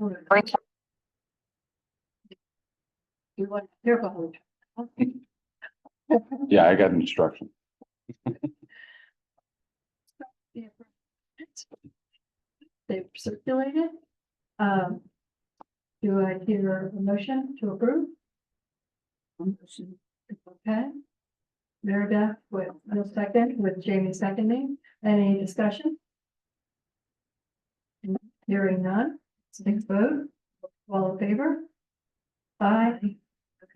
You want your vote? Yeah, I got an instruction. They've circulated. Do I hear a motion to approve? Motion. Okay. Mary Beth with a second, with Jamie seconding. Any discussion? Hearing none. Six vote. All in favor? Aye.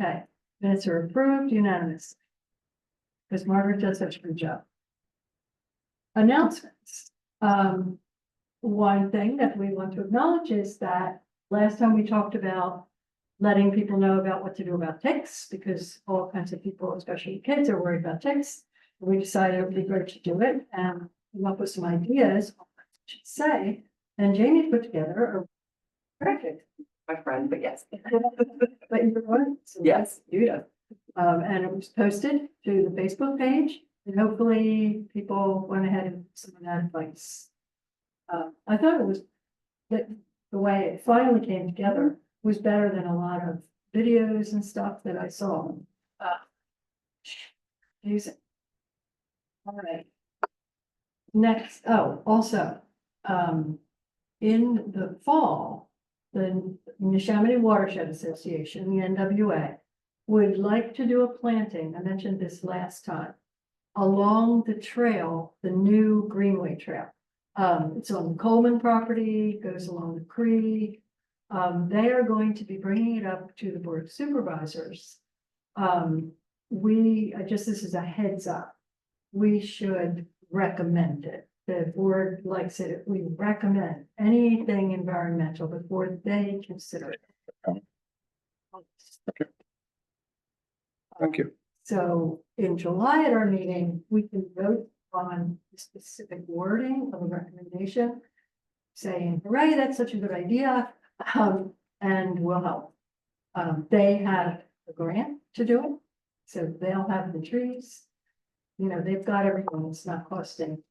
Okay. Minutes are approved, unanimous. Because Margaret does such a good job. Announcements. One thing that we want to acknowledge is that last time we talked about letting people know about what to do about ticks, because all kinds of people, especially kids, are worried about ticks. We decided it would be great to do it and come up with some ideas, what I should say, and Jamie put together a perfect, My friend, but yes. but you're one. So Yes. you know. And it was posted to the Facebook page, and hopefully people went ahead and some of that advice. I thought it was, that the way it finally came together was better than a lot of videos and stuff that I saw. Using. All right. Next, oh, also, in the fall, the Neshaminy Watershed Association, the NWA, would like to do a planting, I mentioned this last time, along the trail, the new Greenway Trail. It's on the Coleman property, goes along the creek. They are going to be bringing it up to the Board of Supervisors. Just this is a heads up, we should recommend it. The board likes it, we recommend anything environmental before they consider it. Okay. Thank you. So in July at our meeting, we can vote on the specific wording of a recommendation. Saying, hooray, that's such a good idea, and will help. They have a grant to do it, so they'll have the trees. You know, they've got everything, it's not costing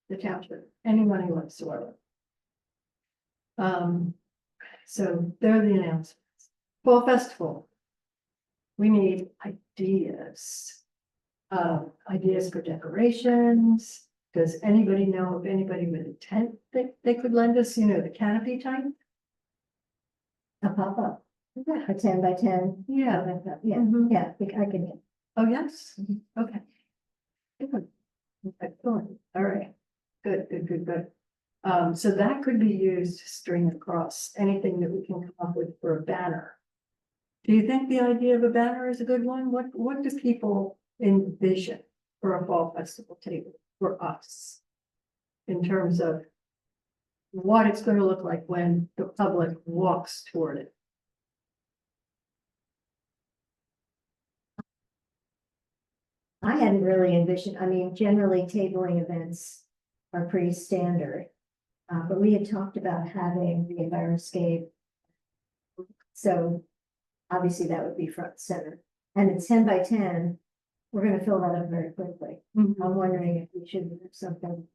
the township any money whatsoever. So they're the announcements. Fall Festival. We need ideas. Ideas for decorations. Does anybody know of anybody with a tent that they could lend us, you know, the canopy type? A pop-up, a 10 by 10. Yeah. like that. Yeah, Mhm. yeah, I can, Oh, yes, Mhm. okay. Good. Excellent, all right, good. So that could be used to string across anything that we can come up with for a banner. Do you think the idea of a banner is a good one? What do people envision for a fall festival table for us? In terms of what it's going to look like when the public walks toward it. I hadn't really envisioned, I mean, generally tabling events are pretty standard. But we had talked about having the Enviroscape. So obviously that would be front and center. And it's 10 by 10. We're gonna fill that up very quickly. I'm wondering if we should have something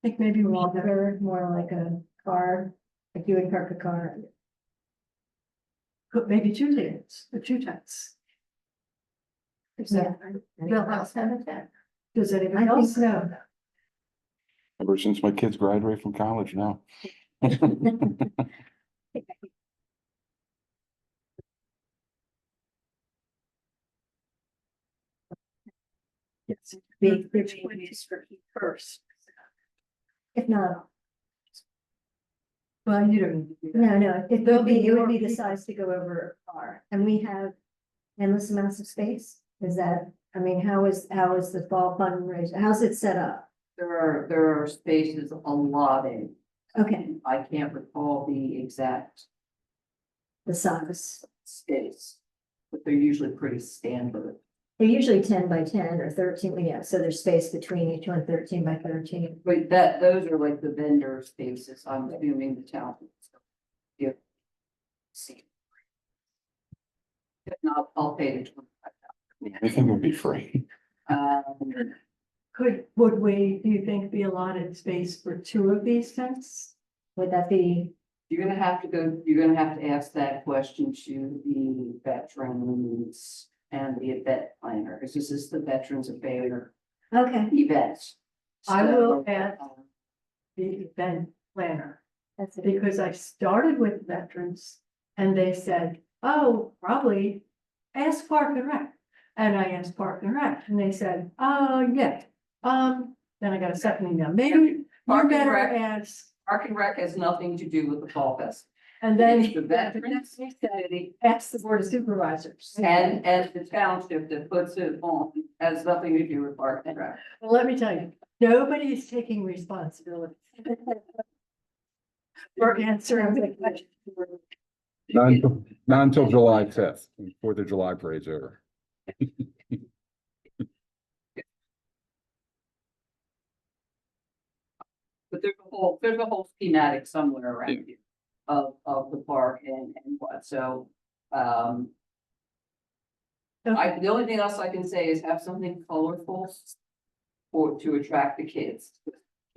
I think maybe we should have longer, more like a car, like you would park a car. put maybe two tables, or two tents. Is that, Anyone else have a tent? does I anybody think else? so. Ever since my kids graduate from college now. Yes. Big, Which big one is for first? If not, Well, you don't need to do that. no, it There'll would be be, it would more be the people. size to go over a car, and we have endless amounts of space. Is that, I mean, how is the fall fundraiser, how's it set up? There are spaces allotted. Okay, I can't recall the exact the size, space, but they're usually pretty standard. they're usually 10 by 10 or 13, yeah, so there's space between each one, 13 by 13. But those are like the vendor spaces, I'm assuming the town. Yeah. See. If not, I'll pay the Anything would be free. $25. Would we, do you think, be allotted space for two of these tents? Would that be You're gonna have to go, you're gonna have to ask that question to the veterans and the event planner, because this is the Veterans Affair Okay, events. I will So, add- The event planner, that's it. because I started with veterans and they said, oh, probably ask Park and Rec. And I asked Park and Rec and they said, oh, yeah. Then I got a second email, maybe you Park and better Rec. ask. Park and Rec has nothing to do with the Fall Fest. And then The Veterans Committee asked the Board of Supervisors. and the township that puts it on has nothing to do with Park and Rec. Well, let me tell you, nobody is taking responsibility for answering the question. Not until July 5th, before the July parade's over. But there's a whole schematic somewhere around here of the park and what, so, the only thing else I can say is have something colorful to attract the kids.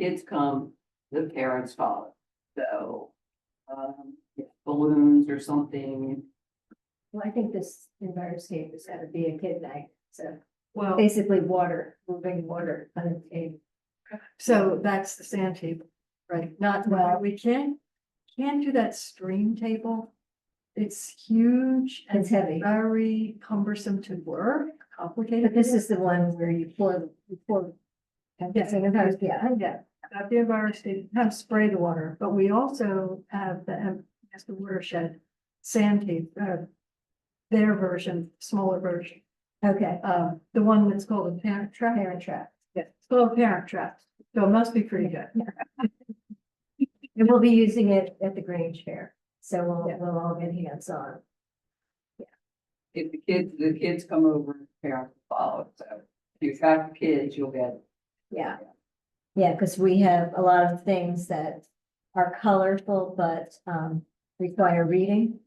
Kids come, the parents follow, so, balloons or something. Well, I think this Enviroscape has got to be a kid night, so Well, basically water, moving water on the table. so that's the sand table, right? Not, well, we can't do that stream table. It's huge and It's heavy. very cumbersome to work, complicated. But this is the one where you pour. I'm guessing, yeah, Got the environment, have spray the water, but we also have as the watershed sand table, their version, smaller version. okay, The one that's called a parent trap. Parent Trap. Yeah, it's called a parent trap, so it must be pretty good. And we'll be using it at the Grange Fair, so Yeah. we'll all get hands on. If the kids come over, the parents follow, so if you attract the kids, you'll get. Yeah. Yeah, because we have a lot of things that are colorful, but require reading.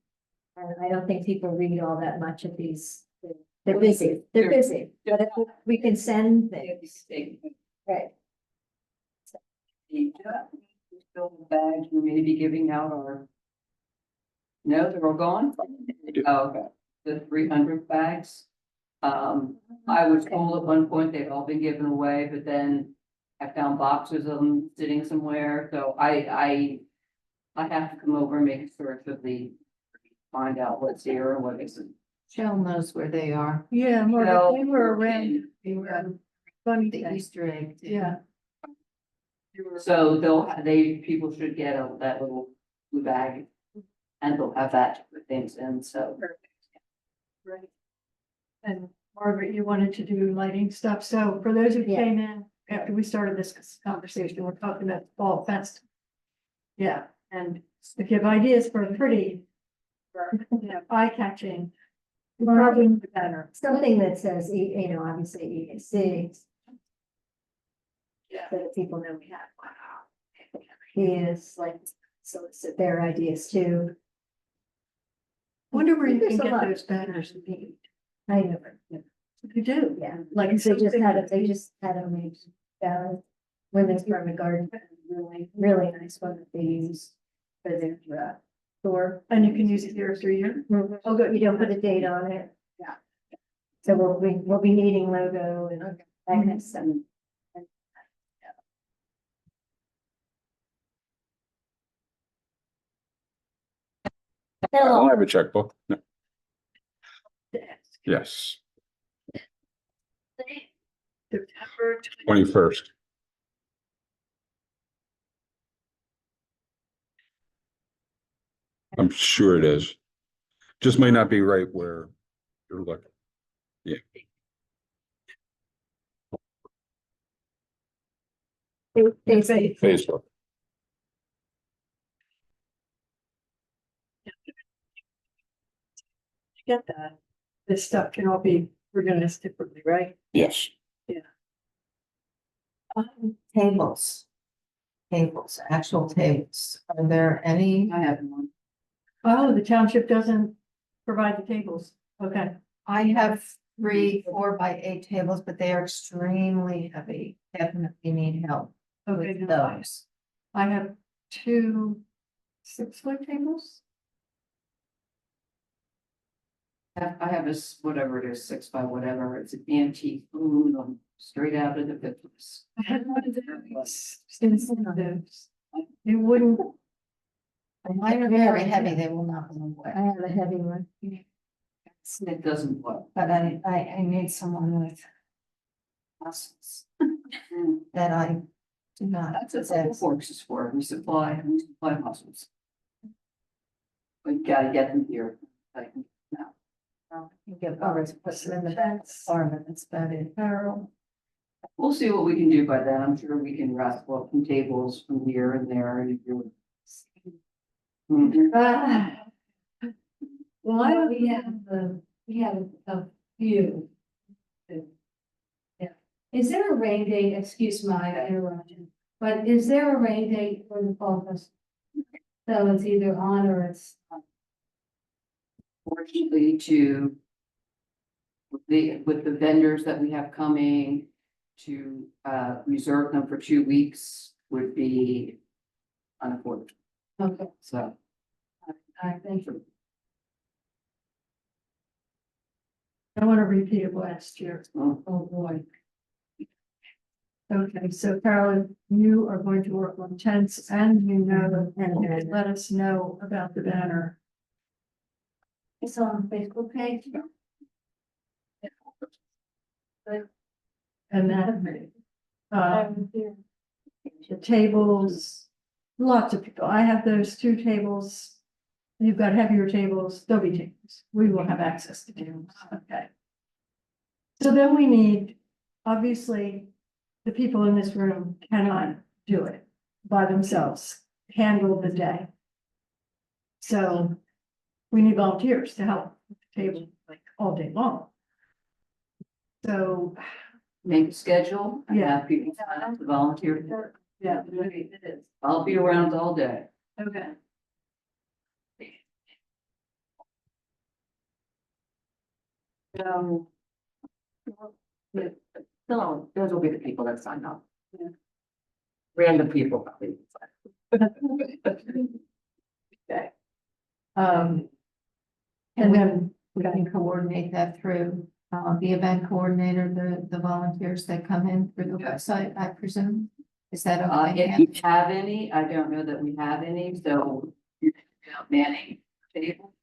And I don't think people read all that much of these. They're busy, They're- but if we can send things, right? Fill the bags, we may be giving out our. No, they're all gone? do. Oh, okay, the 300 bags. I was told at one point they'd all been given away, but then I found boxes of them sitting somewhere, so I have to come over and make a search of find out what's here and what isn't. Cheryl knows where they are. Yeah, more, No, they were okay. around, funny The thing, Easter egg. yeah. So people should get that little blue bag. And they'll have that to put things in, so. Right. And Margaret, you wanted to do lighting stuff, so for those who Yeah. came in after we started this conversation, we're talking about the Fall Fest. Yeah, and to give ideas for a pretty, eye-catching. Probably the better. Something that says, obviously EAC. Yeah. So that people know we have. Is like, solicit their ideas too. Wonder where you There's can a lot. get those banners made. I know, You do, yeah, like they just something- had it, made, Women's Garden Garden, really nice one that they use for their, store. And you can use it year after year. Oh, good, you don't put a date on it. Yeah. So we'll be needing logo and that kind of stuff. I don't have a checkbook. No. Yes, September 21st. I'm sure it is. Just might not be right where you're looking. They say, Facebook. Get that. This stuff can all be organized differently, right? Yes. Tables. Tables, actual tables. Are there any? I have one. Oh, the township doesn't provide the tables. Okay, I have 3 4x8 tables, but they are extremely heavy. Definitely need help okay. with no, those. I have two 6-foot tables? I have this, whatever it is, 6 by whatever, it's an antique aluminum, straight out of the 50s. I had one of those. Those. It wouldn't, Mine are very heavy, they will not go I away. have a heavy one. It doesn't work. But I need someone with muscles that I do not That's what possess. Works is for, we supply muscles. We gotta get them here, like, You get others, put them in the apartment, that's about it. we'll see what we can do by then, I'm sure we can wrestle some tables from here and there and do. well, we have a few. Is there a rain date, excuse my interruption, but is there a rain date for the fall festival? So it's either on or it's. Fortunately, with the vendors that we have coming, to reserve them for 2 weeks would be unaffordable, Okay, so. I think. I want to repeat it last year. mm, Oh, boy. Okay, so Carolyn, you are going to work on tents and you know, and let us know about the banner. It's on Facebook page. And that, the tables, lots of people. I have those 2 tables. You've got heavier tables, there'll be tables. We will have access to tables, okay. So then we need, obviously, the people in this room cannot do it by themselves, handle the day. So we need volunteers to help with the table like all day long. So, Make a schedule and Yeah. have people sign up to volunteer. yeah, it is. I'll be around all day. Okay. So. No, those will be the people that sign up. Yeah. Random people probably. Okay. And then We can coordinate that through, the event coordinator, the volunteers that come in through the website, I presume. Is that okay? If you have any, I don't know that we have any, so you're manning the table.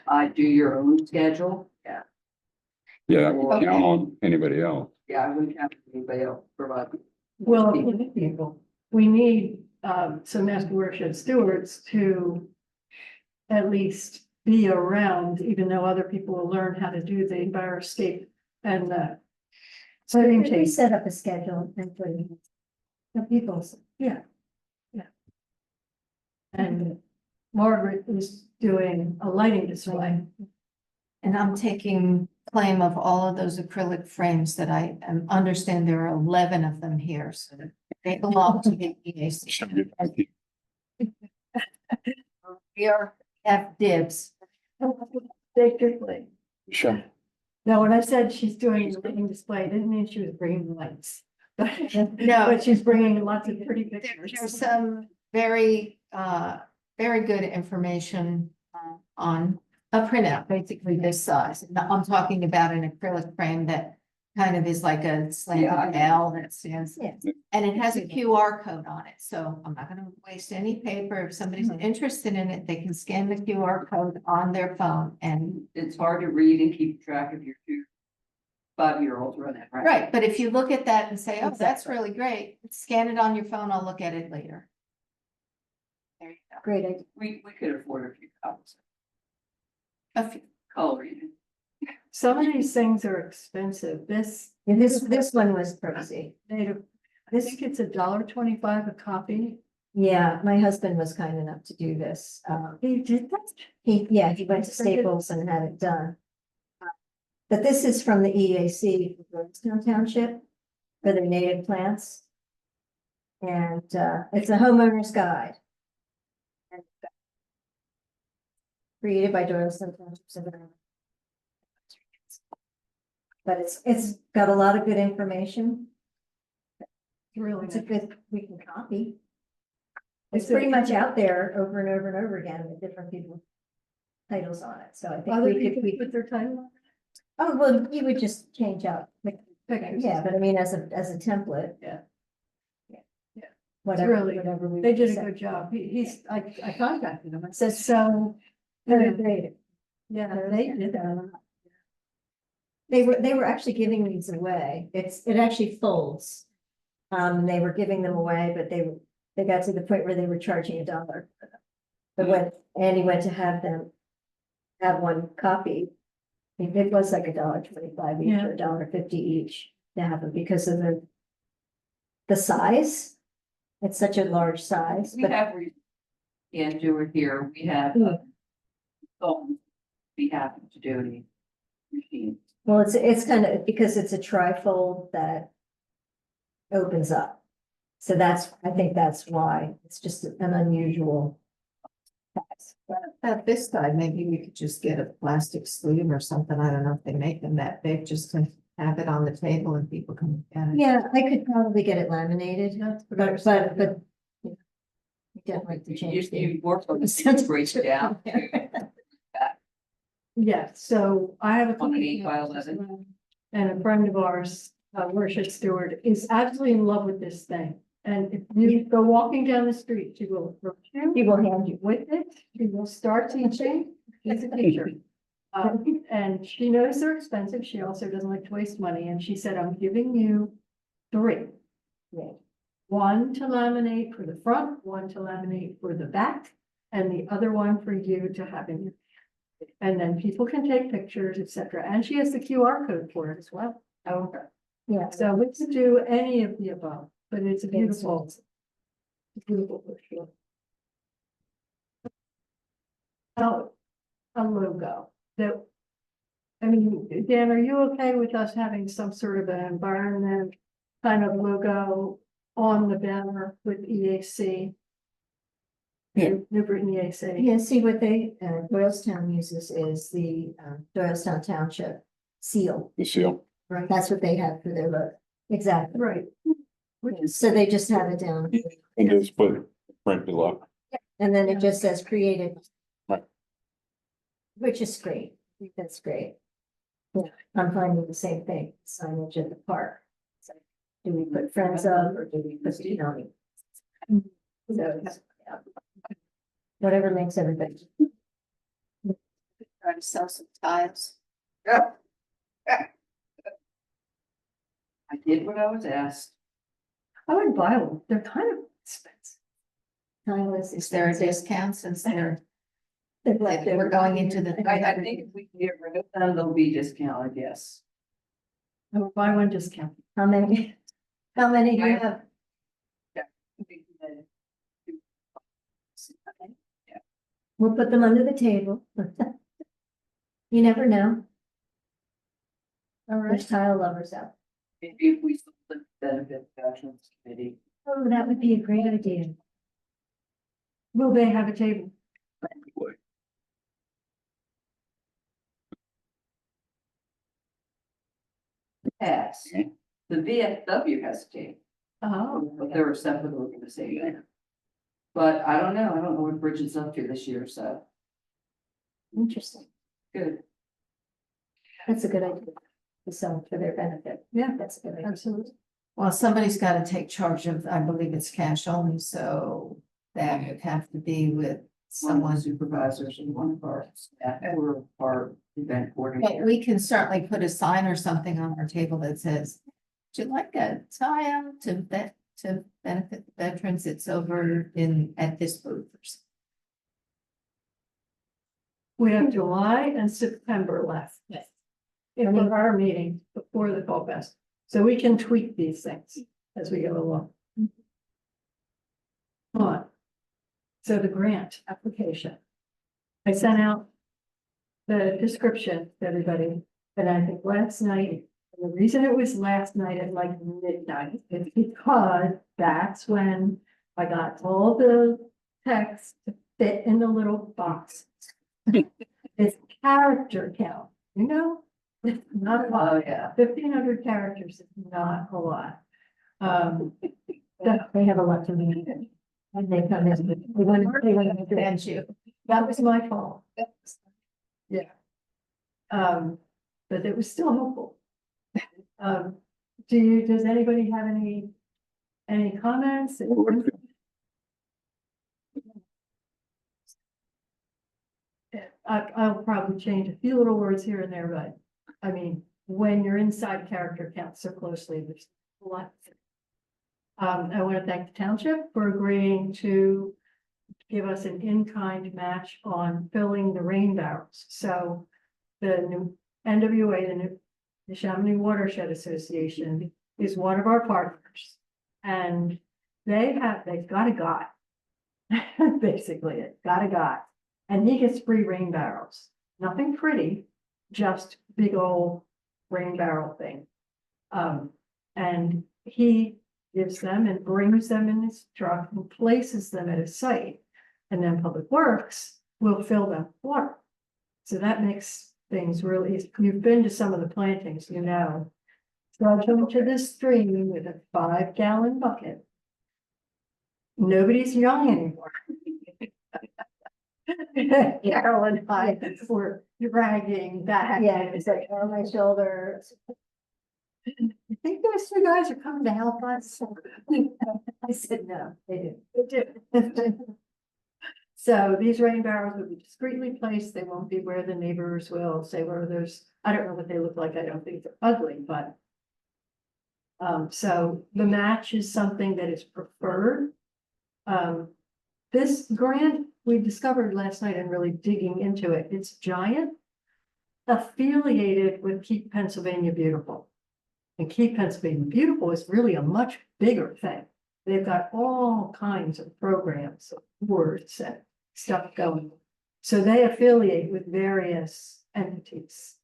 I do your own schedule. Yeah. Yeah, Or- count on anybody else. Yeah, I wouldn't have anybody else provide. well, people, we need some master worship stewards to at least be around, even though other people will learn how to do the Enviroscape and the So setting if we tape. set up a schedule and put the people's, And Margaret is doing a lighting display. And I'm taking claim of all of those acrylic frames that I understand there are 11 of them here, so they belong to the EAC. We have dibs. Basically. Sure. Now, when I said she's doing the lighting display, I didn't mean she was bringing lights. No. But she's bringing lots of pretty There's pictures. some very, very good information on a printout, basically this size. And I'm talking about an acrylic frame that kind of is like a Yeah, I slanted know. L that stands. Yeah. And it has a QR code on it, so I'm not gonna waste any paper. If somebody's interested in it, they can scan the QR code on their phone and. It's hard to read and keep track of your 2 5-year-olds running around. Right, but if you look at that and say, oh, that's Exactly. really great, scan it on your phone, I'll look at it later. There you go. great idea. We could afford a few copies. A few- Coloring. Some of these things are expensive. This And this one was pricey. native, I think it's $1.25 a copy. Yeah, my husband was kind enough to do this. He did that? He went to Staples and had it done. But this is from the EAC, for Burnston Township, for their native plants. And it's a homeowner's guide. Created by Doylestown Township Surveyor. But it's got a lot of good information. Really? It's a good, we can copy. It's pretty much out there over and over and over again with different people. Titles on it, so I think Other we people could, put their title on oh, well, you would just change out, like, pictures. yeah, but I mean, as a template. Yeah. Yeah. Yeah. Whatever, Really- whatever. we They did a decide. good job. I contacted him. I So, said, so, very great. yeah, they did that. They were actually giving these away. It actually folds. They were giving them away, but they got to the point where they were charging $1 for them. But when Andy went to have them have one copy, it was like $1.25 each Yeah. or $1.50 each to have them because of the size. It's such a large size, We but have, can't do it here, we have, Mm. phones, we have to do the machine. well, it's kind of, because it's a trifold that opens up. So I think that's why it's just an unusual size. At this time, maybe we could just get a plastic sleeve or something. I don't know if they make them that big, just to have it on the table and people can look at it. Yeah, I could probably get it laminated, That's what I but, was saying. but. yeah, we definitely have to change You the. work on the breaks down to Yeah, so I have a. On an company 8x11. And a friend of ours, Worship Stewart, is absolutely in love with this thing. And if you go walking down the street, she will approach you. He will hand you. With it, she will start teaching. She's a teacher. And she knows they're expensive. She also doesn't like to waste money. And she said, I'm giving you 3. Yeah. One to laminate for the front, one to laminate for the back, and the other one for you to have in your. And then people can take pictures, etc. And she has the QR code for it as well. Okay. Yeah, So we could do any of the above, but it's a beautiful. Beautiful for sure. Oh, a logo that. I mean, Dan, are you okay with us having some sort of an environment kind of logo on the banner with EAC? Yeah. New Britain EAC. yeah, see what Doylestown uses is the Doylestown Township seal. The seal. Right. That's what they have for their logo. Exactly. Right. Which is, So they just have it down, And just put print below. and then it just says created. Right. Which is great. I think that's great. Yeah, I'm finding the same thing, signage at the park. So, do we put friends of, or do we put, you know? So, it's, yeah. Whatever makes everybody. Try to sell some tiles. I did what I was asked. I would buy one. They're kind of expensive. Timeless. Is there a discount since we're We're going into the. I think if we can get rid of them, they'll be discounted, yes. I would buy one discount. How many? How many do you have? We'll put them under the table. You never know. All right. There's tile lovers out. Maybe if we split the benefit veterans committee. Oh, that would be a great idea. Will they have a table? Yes, the VFW has a team, Oh, but they're a separate organization. But I don't know what Bridge is up to this year, so Interesting. good. That's a good idea. So for their benefit. yeah, That's a good idea. absolutely. Well, somebody's got to take charge of, I believe it's cash only, so that would have to be with Someone someone. supervisors and one of our staff or our event But coordinator. we can certainly put a sign or something on our table that says, would you like a tile to benefit the veterans? It's over at this booth. or something. We have July and September left. Yes. In our meeting before the Fall Fest, so we can tweak these things as we go along. On. So the grant application. I sent out the description to everybody, and I think last night, and the reason it was last night at like midnight is because that's when I got all the text to fit in the little box. It's character count, you know? It's not a lot. Oh, yeah. 1,500 characters is not a lot. They have a lot to read. And they come in, they want to Thank you. That was my fault. Yeah. But it was still helpful. Does anybody have any comments? I'll probably change a few little words here and there, but I mean, when you're inside character counts so closely, there's a lot. I want to thank the township for agreeing to give us an in-kind match on filling the rain barrels. So the new NWA, the Chamonix Watershed Association is one of our partners. And they've got a guy. Basically, it got a guy. And he gets free rain barrels. Nothing pretty, just big old rain barrel thing. And he gives them and brings them in his truck and places them at a site. And then Public Works will fill them with water. So that makes things really easy. You've been to some of the plantings, you know. So I come to this stream with a 5-gallon bucket. Nobody's young anymore. Carol and I were dragging back. Yeah, it's like on my shoulder. I think those two guys are coming to help us. I said, no, they They did. So these rain barrels will be discreetly placed. They won't be where the neighbors will say where there's, I don't know what they look like. I don't think they're ugly, but. So the match is something that is preferred. This grant we discovered last night and really digging into it, it's giant. Affiliated with Keep Pennsylvania Beautiful. And Keep Pennsylvania Beautiful is really a much bigger thing. They've got all kinds of programs, words and stuff going. So they affiliate with various entities.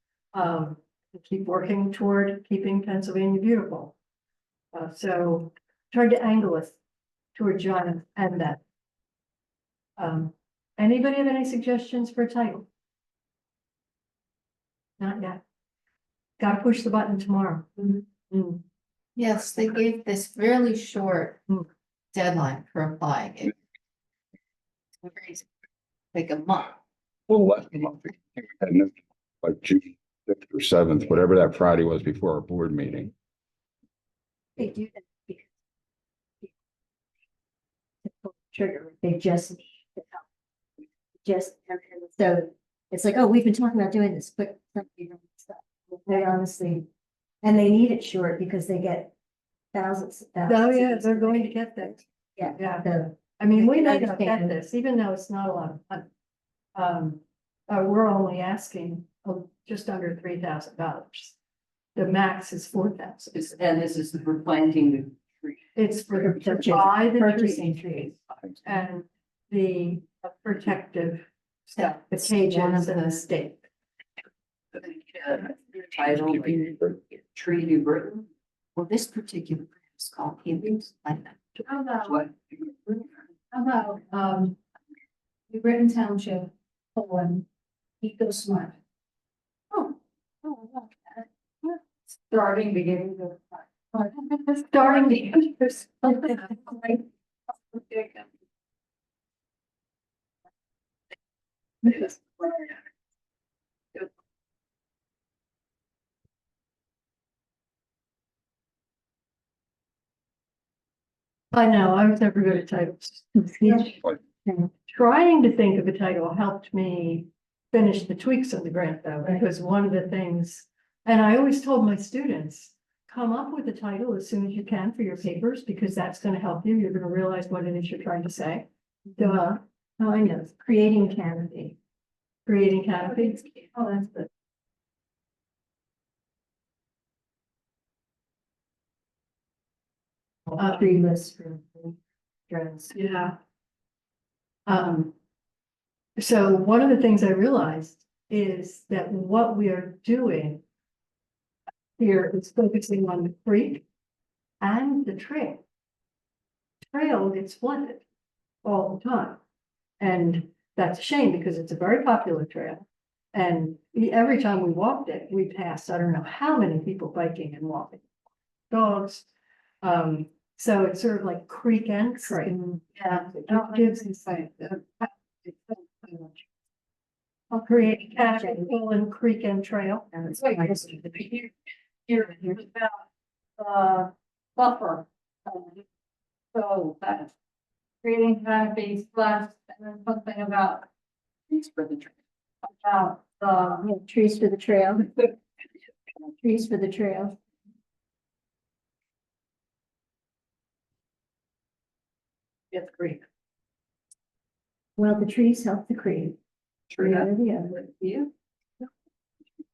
Keep working toward keeping Pennsylvania beautiful. So tried to angle us toward John and that. Anybody have any suggestions for a title? Not yet. Gotta push the button tomorrow. Mm. Yes, they gave this fairly short Hmm. deadline for applying it. Crazy. Like a month. Well, less than a month. I think we had it like June 5th or 7th, whatever that Friday was before our board meeting. They do that because to pull the trigger, they just need the help. Just, so it's like, oh, we've been talking about doing this, but they honestly, and they need it short because they get thousands. Oh, yeah, they're going to get that. Yeah, Yeah. the, I mean, we can may not get understand. this, even though it's not a lot of fun. We're only asking just under $3,000. The max is 4,000. And this is for planting the tree. It's for to buy the trees and the protective stuff, the It's one cages of and the the- stake. Title, like, Tree New Britain. Well, this particular is called Healings Land. How about, What? New Britain Township, Poland, Eco Smart. Oh, Starting, beginning of. starting the. I know, I was never good at titles. Trying to think of a title helped me finish the tweaks of the grant though, because one of the things, and I always told my students, come up with a title as soon as you can for your papers, because that's gonna help you. You're gonna realize what it is you're trying to say. Duh, oh, I know, creating canopy. creating canopies. Oh, that's good. Tree list for drones. Yeah. So one of the things I realized is that what we are doing here is focusing on the creek and the trail. Trail gets flooded all the time. And that's a shame because it's a very popular trail. And every time we walked it, we passed, I don't know how many people biking and walking. Dogs. So it's sort of like creek ends. Right. and Yeah. it gives insight. I'll create canopy, and creek and trail. It's like this, here, here's about, buffer. So that's creating canopies plus, and then something about, For the tree. about, Yeah, trees for the trail. Trees for the trail. It's creek. Well, the trees help the creek. One or the other. Yeah.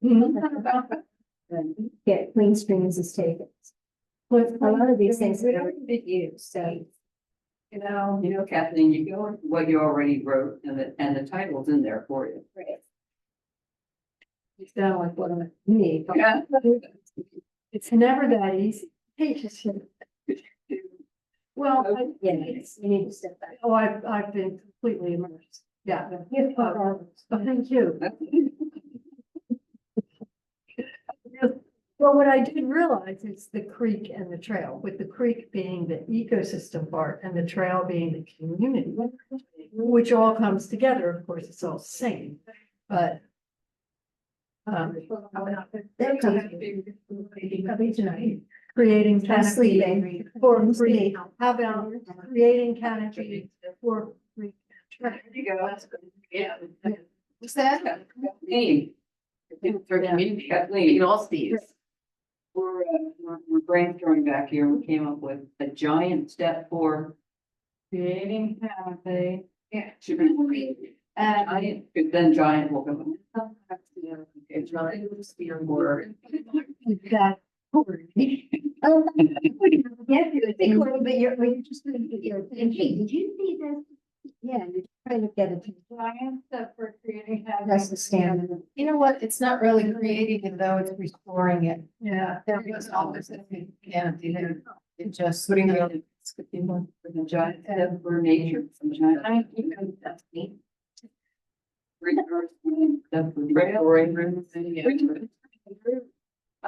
something about that. Yeah, Clean Streams is taken. But A lot of these things we are don't get used, so. You know, You know, Kathleen, you go with what you already wrote and the title's in there for you. You sound like what I need. Yeah. It's never that easy. Hey, just. Well, Yeah, you need to step back. I've been completely immersed. Yeah. You're But thank you. Well, what I did realize is the creek and the trail, with the creek being the ecosystem part and the trail being the community, which all comes together. Of course, it's all the same, but. They're coming. Tonight, creating I'm canopy sleeping. for free. How about creating canopy for free? There you go. Yeah. What's that? Kathleen. Kathleen, all these. We're brainstorming back here. We came up with a giant step for creating canopy. Yeah. Should be. Giant, because then giant will go. It's really. Or. That. Oh, yeah, you would think, but you're just, you're thinking, did you see this? Yeah, you're trying to get it. giant step for creating. That's the standard. You know what? It's not really creating it though, it's restoring it. Yeah. There was always a big canopy there. It just. Putting the, for the giant step for nature, some giant. That's neat. Step for restoring.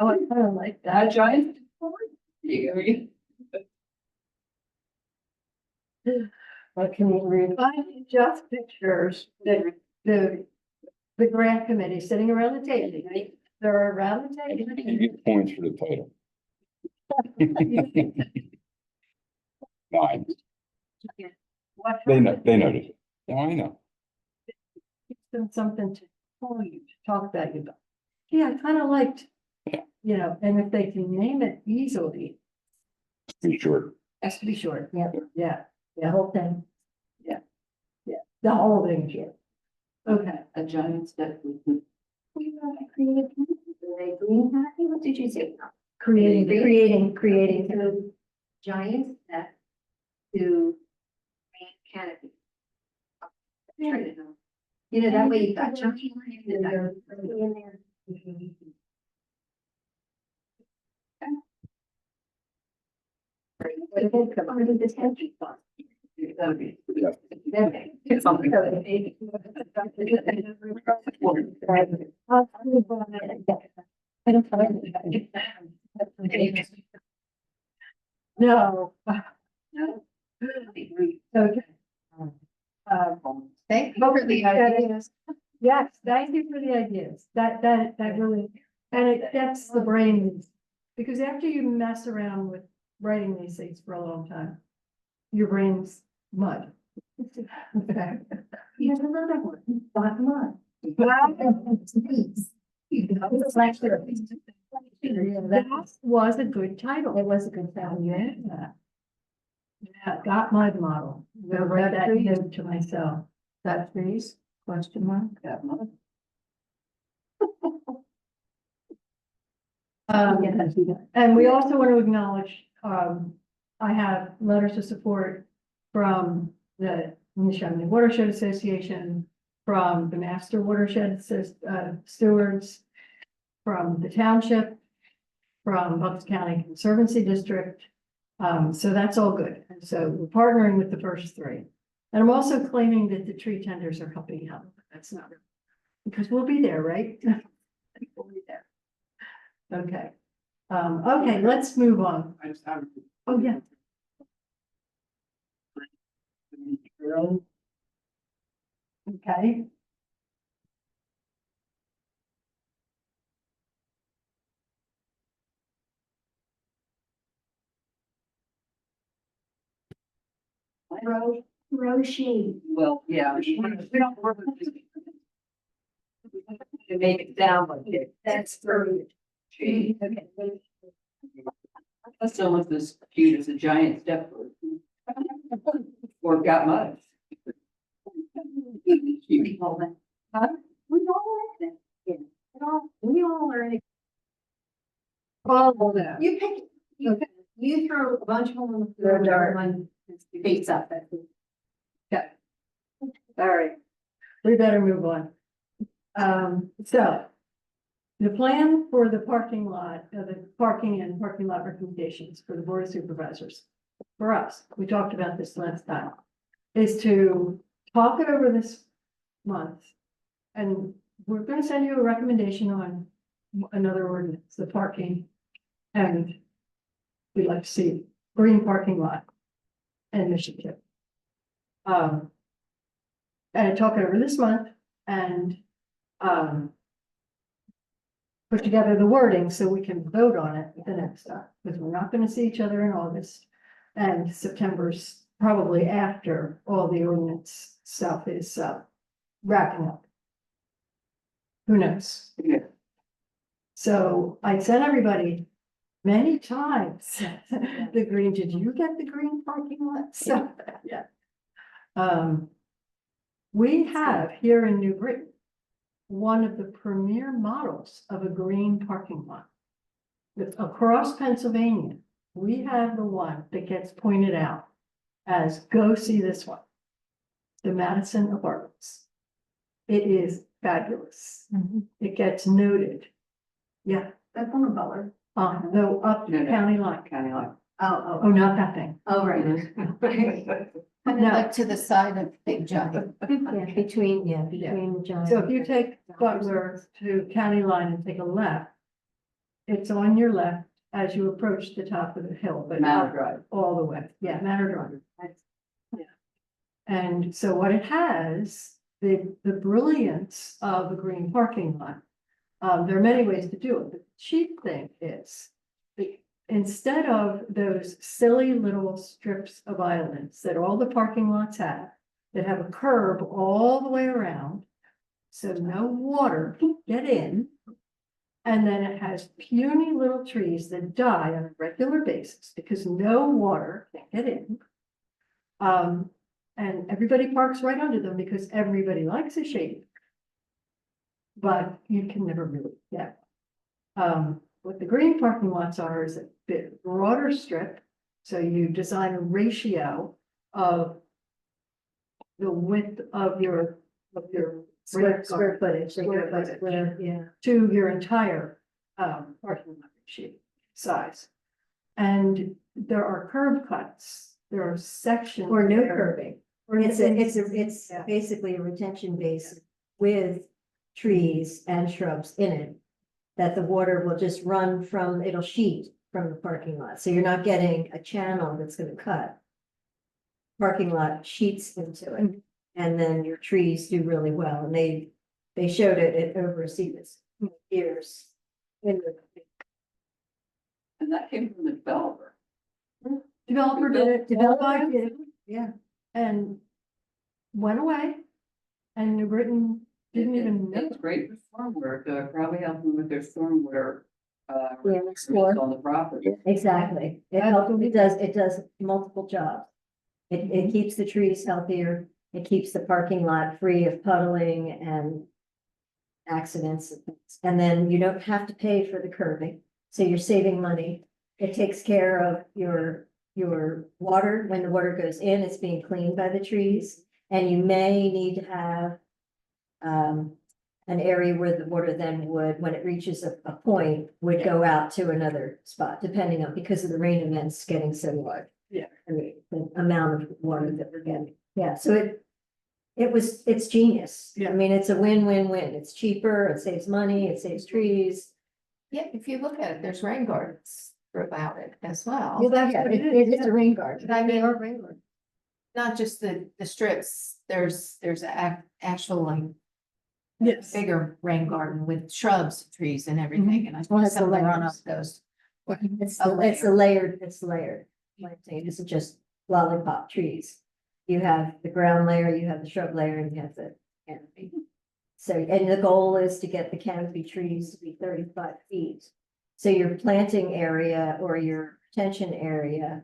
Oh, I kind of like That that. giant. You What can you read? I just pictures the grant committee sitting around the table, right? They're around the You table. get points for the title. 9. What They noticed it. Oh, I know. gives them something to call you, to talk about you about. Yeah, I kind of liked, you know, and if they can name it easily, Be sure. has to be short. Yep. Yeah, The whole thing. the whole thing short. Okay, A giant step. with Green canopy, what did you say? creating. Creating. Giant step to green canopy. You know, that way you've got giant. In there. What did it come under this entry fund? That'd be. Yeah. It's something. I don't find it. No. Okay. Thank you for the ideas. Yes, thank you for the ideas. That really, and it gets the brain. Because after you mess around with writing these things for a long time, your brain's mud. Okay. Here's another one, bottom line. That was a good title. It was a good title. Yeah. Yeah, got my model. I'm gonna write that note to myself. That trees, question mark. That much. And we also want to acknowledge, I have letters of support from the Neshaminy Watershed Association, from the Master Watershed Stewards, from the township, from Bucks County Conservancy District. So that's all good. And so we're partnering with the first three. And I'm also claiming that the tree tenders are helping out. That's not, because we'll be there, right? We'll be there. Okay. Okay, let's move on. I just have. Oh, yeah. Okay. Roshi. Well, yeah. We don't work with these. To make it sound like it. That's for. Gee, that's almost as cute as a giant step. Or got much. You can hold it. Huh? We all like that. Yeah. We all are. All of that. You pick, you throw a bunch of them on the floor. They're dark. Everyone beats up. All right, we better move on. So. The plan for the parking lot, the parking and parking lot recommendations for the Board of Supervisors. For us, we talked about this last time, is to talk it over this month. And we're gonna send you a recommendation on another ordinance, the parking. And we'd like to see green parking lot initiative. And talk it over this month and, put together the wording so we can vote on it the next time, because we're not gonna see each other in August. And September's probably after all the ordinance stuff is, wrapping up. Who knows? Yeah. So I sent everybody many times, the green, did you get the green parking lot? So, yeah. We have here in New Britain one of the premier models of a green parking lot. Across Pennsylvania, we have the one that gets pointed out as, go see this one. The Madison Apartments. It is fabulous. It gets noted. Yeah, That's on the Butler. no, up No, no. county line. Kind of like. Oh, Oh, not that thing. right. Kind of like to the side of Big Giant. Yeah, between the giant. So if you take Butler to county line and take a left, it's on your left as you approach the top of the hill, but Manor not Drive. all the way. Yeah, Manor Drive. Yeah. And so what it has, the brilliance of a green parking lot. There are many ways to do it. The cheap thing is instead of those silly little strips of islands that all the parking lots have, that have a curb all the way around, so no water can get in. And then it has puny little trees that die on a regular basis because no water can get in. And everybody parks right under them because everybody likes a shade. But you can never really get. What the green parking lots are is a bit broader strip. So you design a ratio of the width of your Square footage. Square footage. Yeah. to your entire parking lot sheet size. And there are curb cuts, there are sections. Or no there- curbing. or It's Yeah. basically a retention base with trees and shrubs in it. That the water will just run from, it'll sheet from the parking lot, so you're not getting a channel that's gonna cut. Parking lot sheets into it, and then your trees do really well, and they showed it over seasons, years. In the, And that came from the developer. Developer did it, Developer developer did, yeah, and went away. And New Britain didn't even know. It's great for stormwater, so it probably helped them with their stormwater. Yeah, next door. On the property. exactly, it does multiple jobs. It keeps the trees healthier, it keeps the parking lot free of puddling and accidents. And then you don't have to pay for the curbing, so you're saving money. It takes care of your water, when the water goes in, it's being cleaned by the trees. And you may need to have an area where the water then would, when it reaches a point, would go out to another spot, depending on, because of the rain events getting so large. Yeah. I mean, the amount of water that we're getting, yeah, so it's genius. Yeah. I mean, it's a win-win-win. It's cheaper, it saves money, it saves trees. Yeah, if you look at it, there's rain gardens throughout it as well. Well, that's Yeah, what it it is, is a rain garden. But I mean, not just the strips, there's actual like Yes. bigger rain garden with shrubs, trees and everything, and I Well, think it's the some of the layers. runoff goes. It's, A it's a layered, it's layered. Planting, this is just lollipop trees. You have the ground layer, you have the shrub layer, and you have the canopy. So, and the goal is to get the canopy trees to be 35 feet. So your planting area or your retention area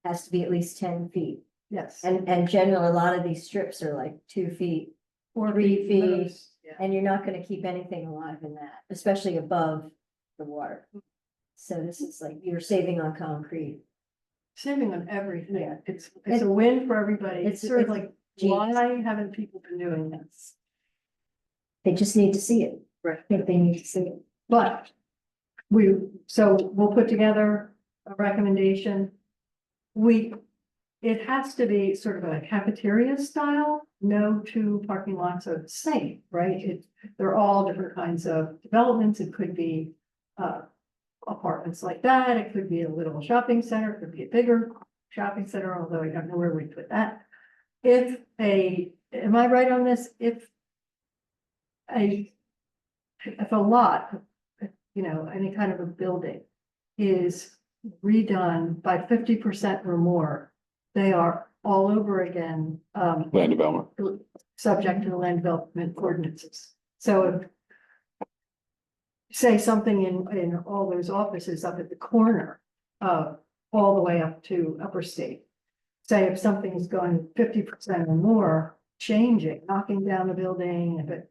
has to be at least 10 feet. Yes. And generally, a lot of these strips are like 2 feet, 4 3 feet, most, yeah. and you're not gonna keep anything alive in that, especially above the water. So this is like, you're saving on concrete. Saving on everything. Yeah. It's a win for everybody. It's sort of it's like, genius. why haven't people been doing this? They just need to see it. Right. I think they need to see it. But so we'll put together a recommendation. It has to be sort of a cafeteria style, no two parking lots are the same, right? They're all different kinds of developments. It could be apartments like that. It could be a little shopping center, it could be a bigger shopping center, although I don't know where we put that. Am I right on this? If a lot, any kind of a building is redone by 50% or more, they are all over again, Land development. subject to the land development ordinances. So if, say something in all those offices up at the corner, all the way up to Upper State. Say if something is going 50% or more, changing, knocking down the building, but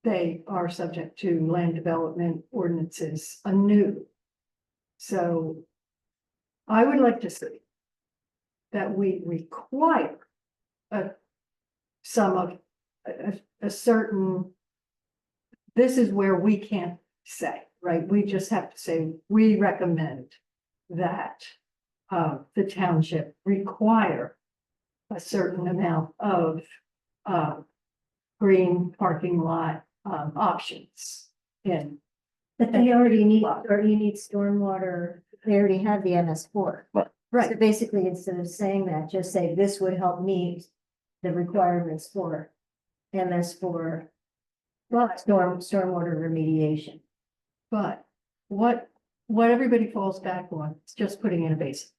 they are subject to land development ordinances anew. So I would like to see that we require a certain, this is where we can't say, right? We just have to say, we recommend that the township require a certain amount of green parking lot options in. But they already need stormwater, they already have the MS4. Right. So basically, instead of saying that, just say this would help meet the requirements for MS4. Stormwater remediation. But what everybody falls back on is just putting in a basin.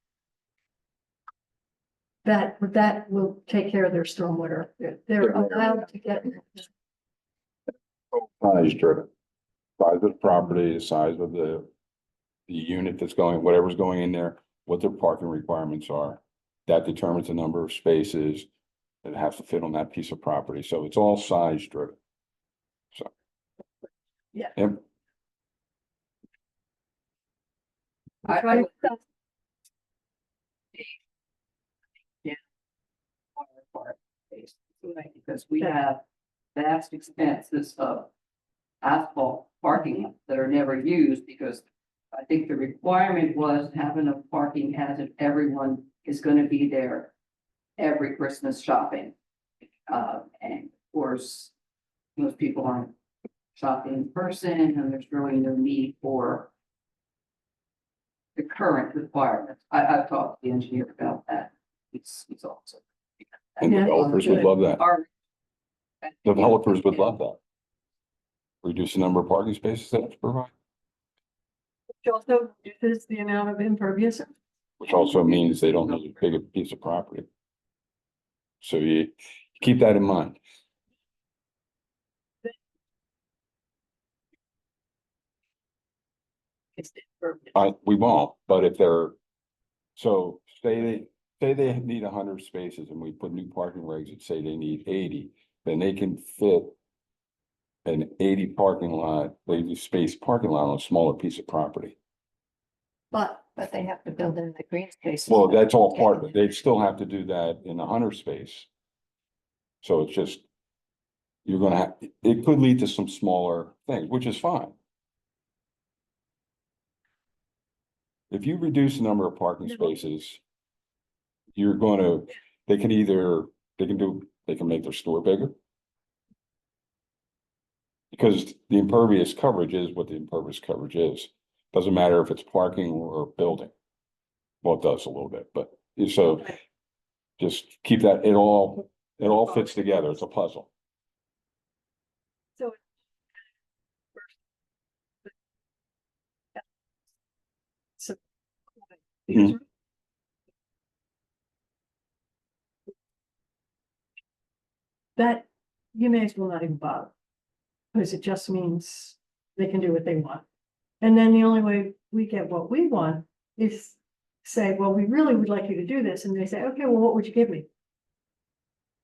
That will take care of their stormwater. They're allowed to get. Size driven. Size of the property, the size of the unit that's going, whatever's going in there, what their parking requirements are. That determines the number of spaces that have to fit on that piece of property. So it's all size driven. So. Yeah. Yep. I would because we have vast expanses of asphalt parking lots that are never used because I think the requirement was to have enough parking as if everyone is going to be there every Christmas shopping. And of course, most people aren't shopping in person and there's really no need for the current requirements. I've talked to the engineer about that. It's also. And Yeah. developers would love that. Our- Developers would love that. Reduce the number of parking spaces that it's provide, Which also reduces the amount of impervious. which also means they don't need a bigger piece of property. So you keep that in mind. It's impervious. We won't, but if they're, so say they need 100 spaces and we put new parking regs that say they need 80, then they can fit an 80 parking lot, 80 space parking lot on a smaller piece of property. But they have to build in the green spaces. Well, that's all part of it. They'd still have to do that in 100 space. So it's just, you're gonna have, it could lead to some smaller things, which is fine. If you reduce the number of parking spaces, you're gonna, they can make their store bigger. Because the impervious coverage is what the impervious coverage is. Doesn't matter if it's parking or building. Well, it does a little bit, but so just keep that, it all fits together. It's a puzzle. So. So. Mhm. That, you may as well not even bother. Because it just means they can do what they want. And then the only way we get what we want is say, well, we really would like you to do this, and they say, okay, well, what would you give me?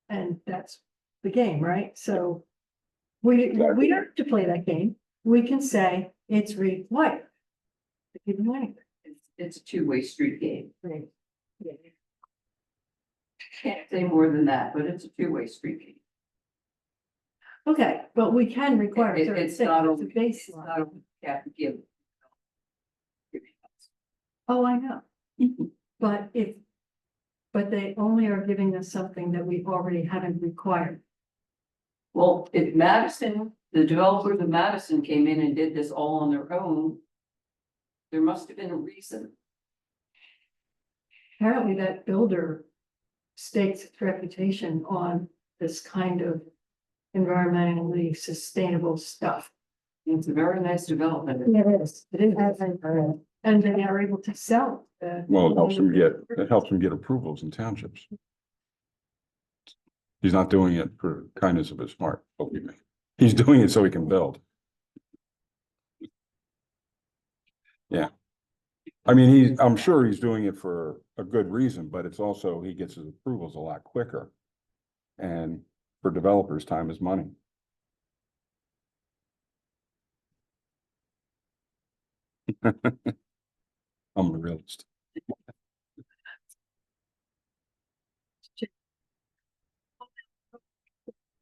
And that's the game, right? So we Exactly. don't have to play that game. We can say it's required. To give you anything. It's a two-way street game. Right. Yeah. Can't say more than that, but it's a two-way street game. Okay, but we can require It- certain it's things. not It's a a- It's baseline. not a, you have to give. Oh, I know. But but they only are giving us something that we already haven't required. Well, if Madison, the developers of Madison came in and did this all on their own, there must have been a reason. Apparently that builder stakes its reputation on this kind of environmentally sustainable stuff. It's a very nice development. Yeah, it is. It is. And they are able to sell. Well, it helps him get approvals in townships. He's not doing it for kindness of his heart, believe me. He's doing it so he can build. Yeah. I mean, I'm sure he's doing it for a good reason, but it's also, he gets his approvals a lot quicker. And for developers, time is money. I'm a realist.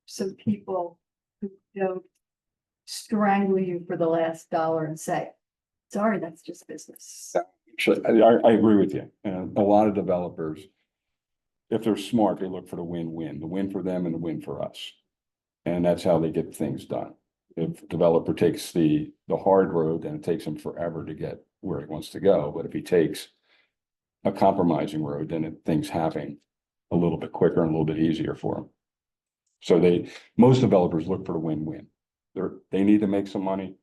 Some people who don't strangle you for the last dollar and say, sorry, that's just business. Actually, I agree with you. And a lot of developers, if they're smart, they look for the win-win, the win for them and the win for us. And that's how they get things done. If the developer takes the hard road, then it takes him forever to get where he wants to go. But if he takes a compromising road, then things happen a little bit quicker and a little bit easier for him. So most developers look for the win-win. They need to make some money,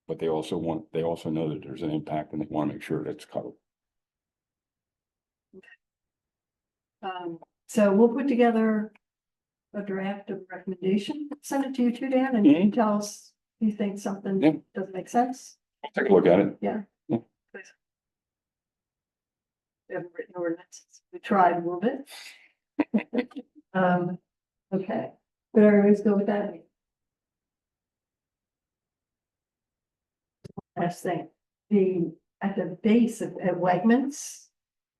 but they also know that there's an impact and they want to make sure that's covered. So we'll put together a draft of recommendation, send it to you too, Dan, and you can tell us if you think something Yeah. doesn't make sense. Take a look at it. Please. We haven't written ordinances. We tried a little bit. Okay, but everybody's go with that. Last thing, at the base at Wegmans,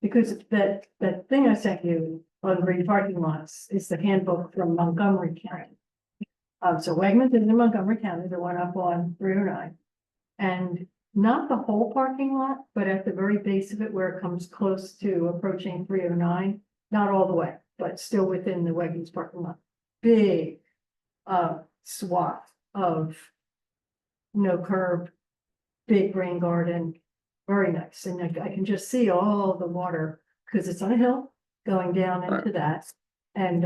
because that thing I sent you on green parking lots is the handbook from Montgomery County. So Wegmans is in Montgomery County, the one up on 309. And not the whole parking lot, but at the very base of it where it comes close to approaching 309, not all the way, but still within the Wegmans parking lot. Big swath of no curb, big rain garden, very nice. And I can just see all the water because it's on a hill going down into that. And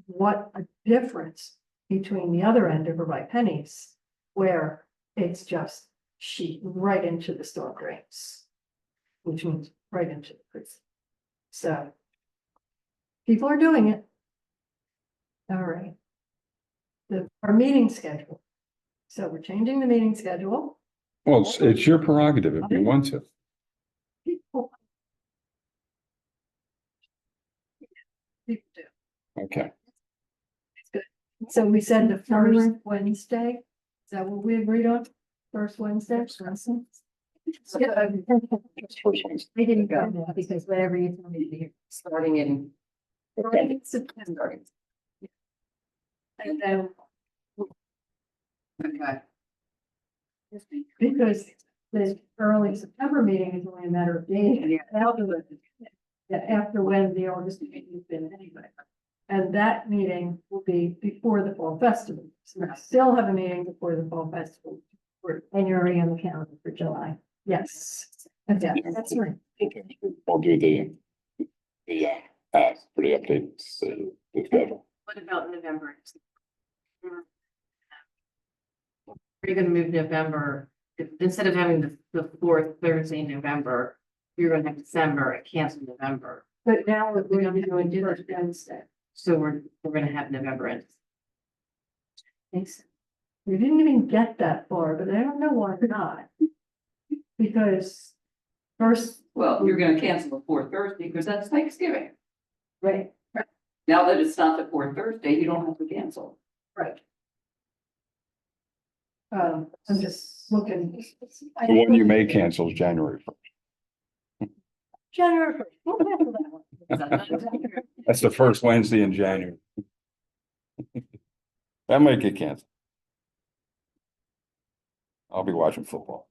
what a difference between the other end over by Penny's, where it's just sheet right into the storm drains, which means right into the creek. So people are doing it. All right. Our meeting schedule. So we're changing the meeting schedule. Well, it's your prerogative if you want to. People do. Okay. So we said the first Wednesday. Is that what we agreed on? First Wednesday? I didn't go there because whatever you told me to do. Starting in. September. And then Okay. because the early September meeting is only a matter of days. After when the August meeting has been anyway. And that meeting will be before the fall festival. So we still have a meeting before the fall festival. And you're already on the calendar for July. Yes. Okay, that's right. I'll do the Pretty updated, the schedule. What about November? Are you gonna move November, instead of having the fourth Thursday in November, you're gonna have December and cancel November. But now we're going to be doing first Wednesday. So we're gonna have November and. Thanks. We didn't even get that far, but I don't know why not. Because first, Well, you're gonna cancel the fourth Thursday because that's Thanksgiving. right, Now that it's not the fourth Thursday, you don't have to cancel. right. I'm just looking. The one you may cancel is January 1st. January 1st, we'll cancel that one. That's the first Wednesday in January. That might get canceled. I'll be watching football.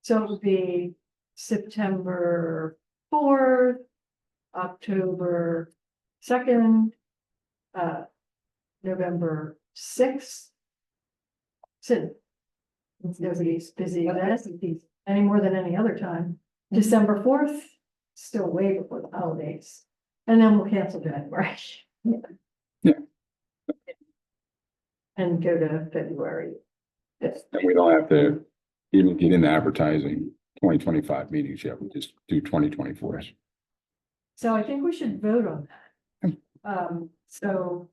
So it would be September 4th, October 2nd, November 6th. So nobody's busy then, any more than any other time. December 4th, still way before the holidays. And then we'll cancel January. Yeah. And go to February 5th. And we don't have to even get into advertising 2025 meetings yet. We just do 2024. So I think we should vote on that. So.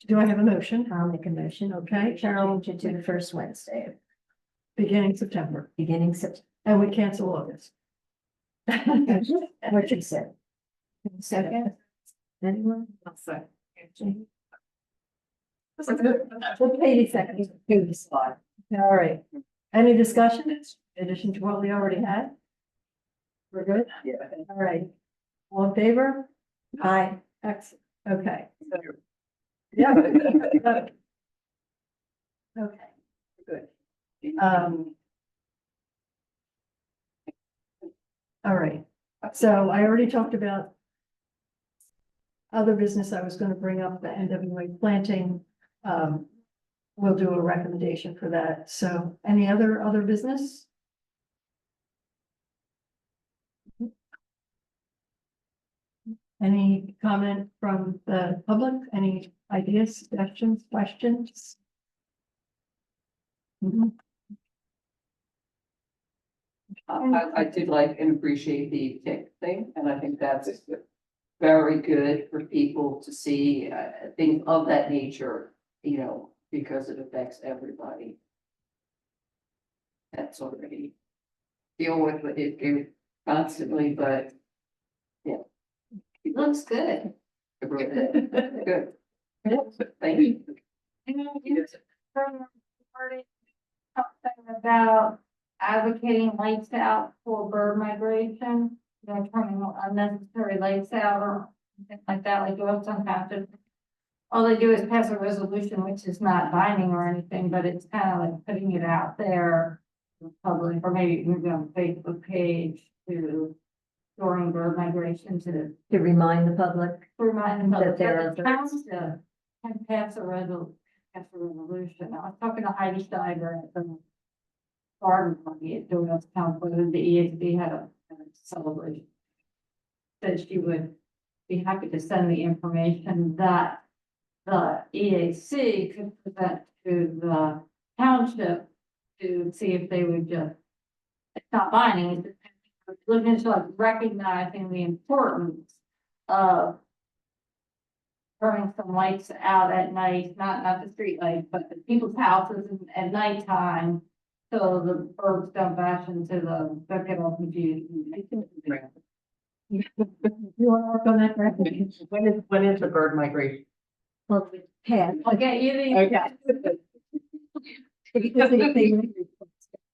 Do I have a motion? I'll make a motion. Okay, Cheryl, to do the first Wednesday, Beginning September, beginning September. and we cancel August. What you said. Second. Anyone? I'll say. Katie seconds. All right. Any discussion in addition to what we already had? We're good? Yeah. All right. All in favor? Aye. Excellent. Okay. Yeah. Okay, good. All right, so I already talked about other business I was gonna bring up, the NWA planting. We'll do a recommendation for that. So any other business? Any comment from the public? Any ideas, suggestions, questions? Mhm. I did like and appreciate the tick thing, and I think that's very good for people to see, things of that nature, you know, because it affects everybody. That's already deal with it constantly, but It looks good. good. Thank you. Something about advocating lights out for bird migration, you know, turning unnecessary lights out or something like that, like you sometimes just. All they do is pass a resolution, which is not binding or anything, but it's kind of like putting it out there. in Public, or maybe on the Facebook page to during bird migration to remind the public. remind them That that there there are are towns to can pass a resolution. I was talking to Heidi Steiger at the garden party at Doyle's Town, where the EAC had a celebration. Said she would be happy to send the information that the EAC could present to the township to see if they would just, it's not binding, it's looking into like recognizing the importance of turning some lights out at night, not the street lights, but the people's houses at nighttime. So the birds don't bash into don't get all confused. You wanna work on that, Greg? When is the bird migration? Well, Pat. I'll get you the.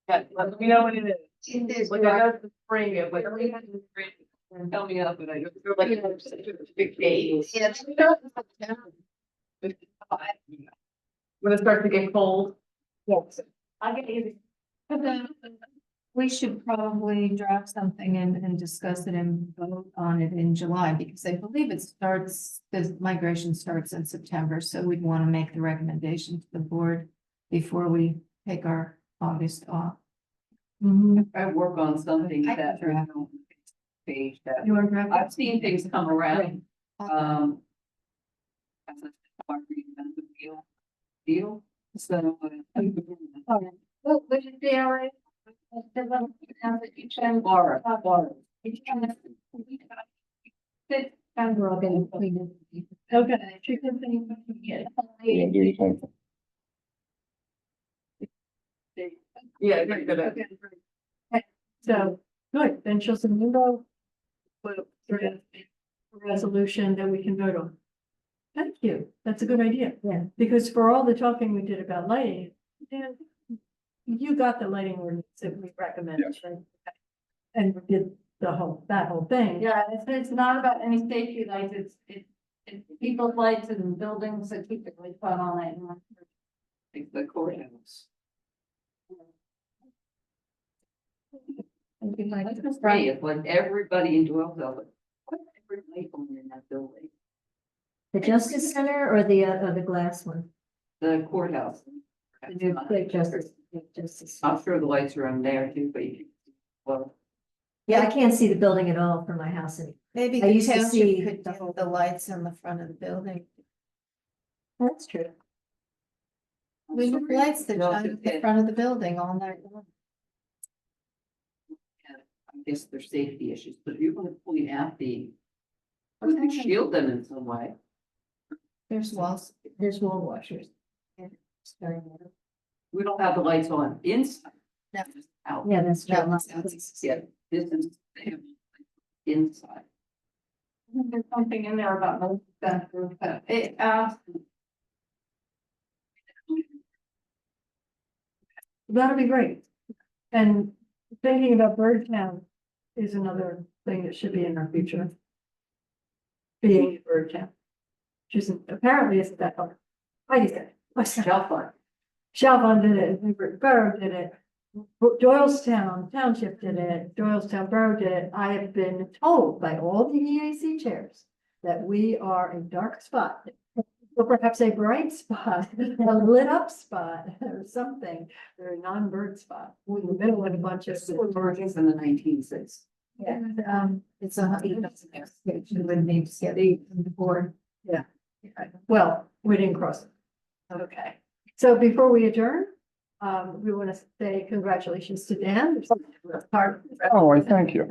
Yeah, let me know when it is. It is Like, I know it's the spring, but. Tell me up, and I just feel like it's such a big days. When it starts to get cold. Yes. I'll get you the. We should probably draft something and discuss it and vote on it in July, because I believe the migration starts in September, so we'd want to make the recommendation to the board before we take our August off. I work on something I can that. draft. Page that, You want to grab that? I've seen things come around, as a deal, so. Well, would it be all right? Laura. We're all getting cleaned up. Okay. She can think of it. You gonna do the same thing? Yeah, good, good. Okay, great. So, good, then she'll send you a resolution that we can vote on. Thank you, that's a good idea. Yeah. Because for all the talking we did about lighting, Dan, you got the lighting ordinance that we recommended, right? And we did that whole thing. Yeah, it's not about any safety lights, it's people's lights and buildings that keep it really fun all night long. Like the courthouse. Like, That's just right, it's like everybody in Doylestown, but what every light on in that building, The Justice Center or the glass one? the courthouse. The new big Justice. I'm sure the lights are on there too, but you can, well, Yeah, I can't see the building at all from my house anymore. Maybe I the used to see township could the do whole- the lights on the front of the building. That's true. We have lights that shine at the front of the building all night long. I guess there's safety issues, but if you're gonna point out we can shield them in some way. There's walls. There's wall washers. Sorry. We don't have the lights on inside. No. Just out. Yeah, that's true. No, Lots it's of places. Yeah, this is they have inside. There's something in there about most sensors, but it, That'll be great. And thinking about Birdtown is another thing that should be in our future. Being in Birdtown. Which isn't, apparently isn't that hard. Heidi said, what's that? Shelf light. Chalfont did it, Newbury Borough did it, Doylestown Township did it, Doylestown Borough did it. I have been told by all the EAC chairs that we are a dark spot. Or perhaps a bright spot, a lit up spot or something, or a non-bird spot. We're in the middle of a bunch of. Origins in the 1960s. Yeah. It's a. You would need to get the board. Well, we didn't cross it. Okay, so before we adjourn, we want to say congratulations to Dan. Oh, I thank you.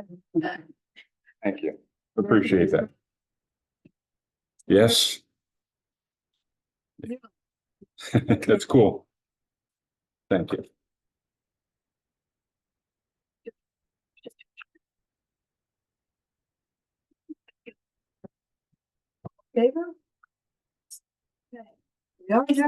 Thank you. Appreciate that. Yes. That's cool. Thank you. Favor? Okay. We are adjourned.